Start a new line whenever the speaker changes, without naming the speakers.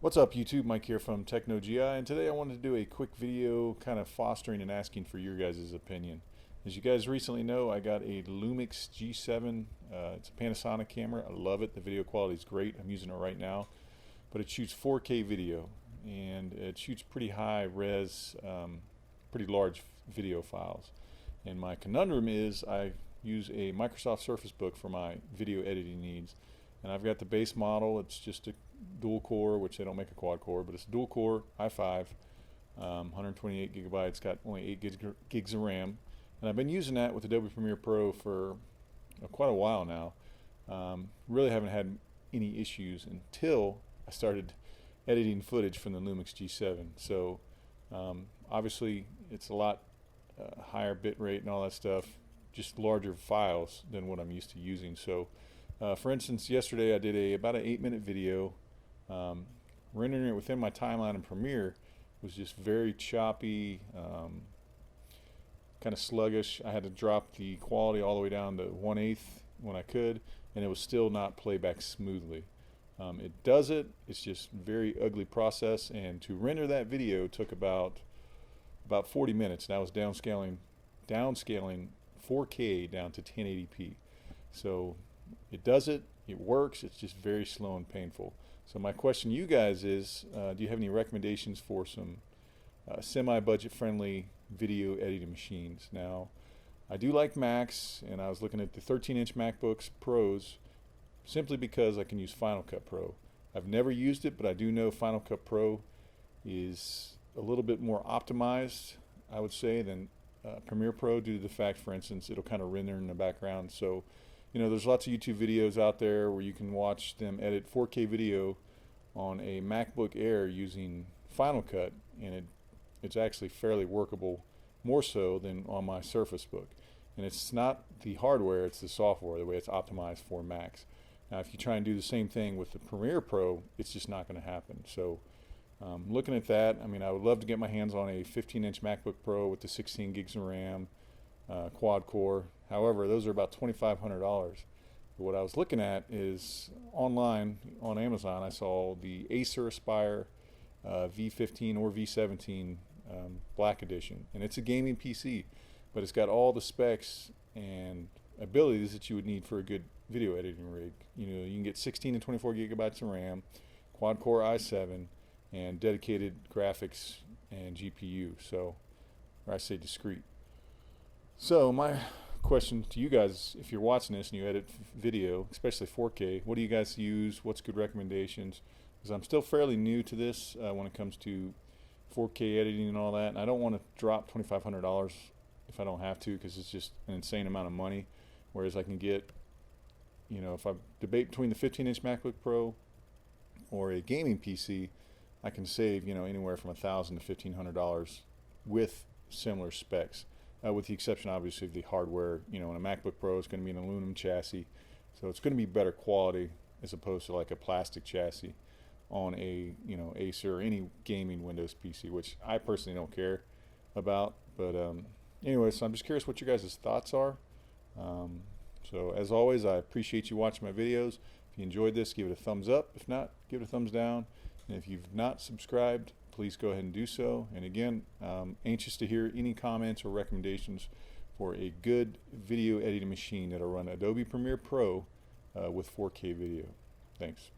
What's up YouTube? Mike here from TechnoGI, and today I wanted to do a quick video kind of fostering and asking for your guys' opinion. As you guys recently know, I got a Lumix G7. It's a Panasonic camera. I love it. The video quality is great. I'm using it right now. But it shoots 4K video, and it shoots pretty high res, pretty large video files. And my conundrum is I use a Microsoft Surface Book for my video editing needs. And I've got the base model. It's just a dual core, which they don't make a quad core, but it's a dual core i5, 128 gigabytes, got only 8 gigs of RAM. And I've been using that with Adobe Premiere Pro for quite a while now. Really haven't had any issues until I started editing footage from the Lumix G7. So obviously it's a lot higher bit rate and all that stuff, just larger files than what I'm used to using. So for instance, yesterday I did about an 8-minute video. Rendering it within my timeline in Premiere was just very choppy, kind of sluggish. I had to drop the quality all the way down to 1/8 when I could, and it was still not playback smoothly. It does it. It's just a very ugly process, and to render that video took about 40 minutes. And I was downscaling 4K down to 1080p. So it does it. It works. It's just very slow and painful. So my question to you guys is, do you have any recommendations for some semi-budget friendly video editing machines? Now, I do like Macs, and I was looking at the 13-inch MacBooks Pros simply because I can use Final Cut Pro. I've never used it, but I do know Final Cut Pro is a little bit more optimized, I would say, than Premiere Pro, due to the fact, for instance, it'll kind of render in the background. So there's lots of YouTube videos out there where you can watch them edit 4K video on a MacBook Air using Final Cut, and it's actually fairly workable, more so than on my Surface Book. And it's not the hardware, it's the software, the way it's optimized for Macs. Now, if you try and do the same thing with the Premiere Pro, it's just not going to happen. So looking at that, I mean, I would love to get my hands on a 15-inch MacBook Pro with the 16 gigs of RAM, quad core. However, those are about $2,500. What I was looking at is online on Amazon, I saw the Acer Aspire V15 or V17 Black Edition, and it's a gaming PC, but it's got all the specs and abilities that you would need for a good video editing rig. You can get 16 and 24 gigabytes of RAM, quad core i7, and dedicated graphics and GPU. So, or I say discrete. So my question to you guys, if you're watching this and you edit video, especially 4K, what do you guys use? What's good recommendations? Because I'm still fairly new to this when it comes to 4K editing and all that, and I don't want to drop $2,500 if I don't have to, because it's just an insane amount of money. Whereas I can get, if I debate between the 15-inch MacBook Pro or a gaming PC, I can save anywhere from $1,000 to $1,500 with similar specs. With the exception, obviously, of the hardware. In a MacBook Pro, it's going to be an aluminum chassis, so it's going to be better quality as opposed to like a plastic chassis on a Acer or any gaming Windows PC, which I personally don't care about. But anyway, so I'm just curious what your guys' thoughts are. So as always, I appreciate you watching my videos. If you enjoyed this, give it a thumbs up. If not, give it a thumbs down. And if you've not subscribed, please go ahead and do so. And again, anxious to hear any comments or recommendations for a good video editing machine that'll run Adobe Premiere Pro with 4K video. Thanks.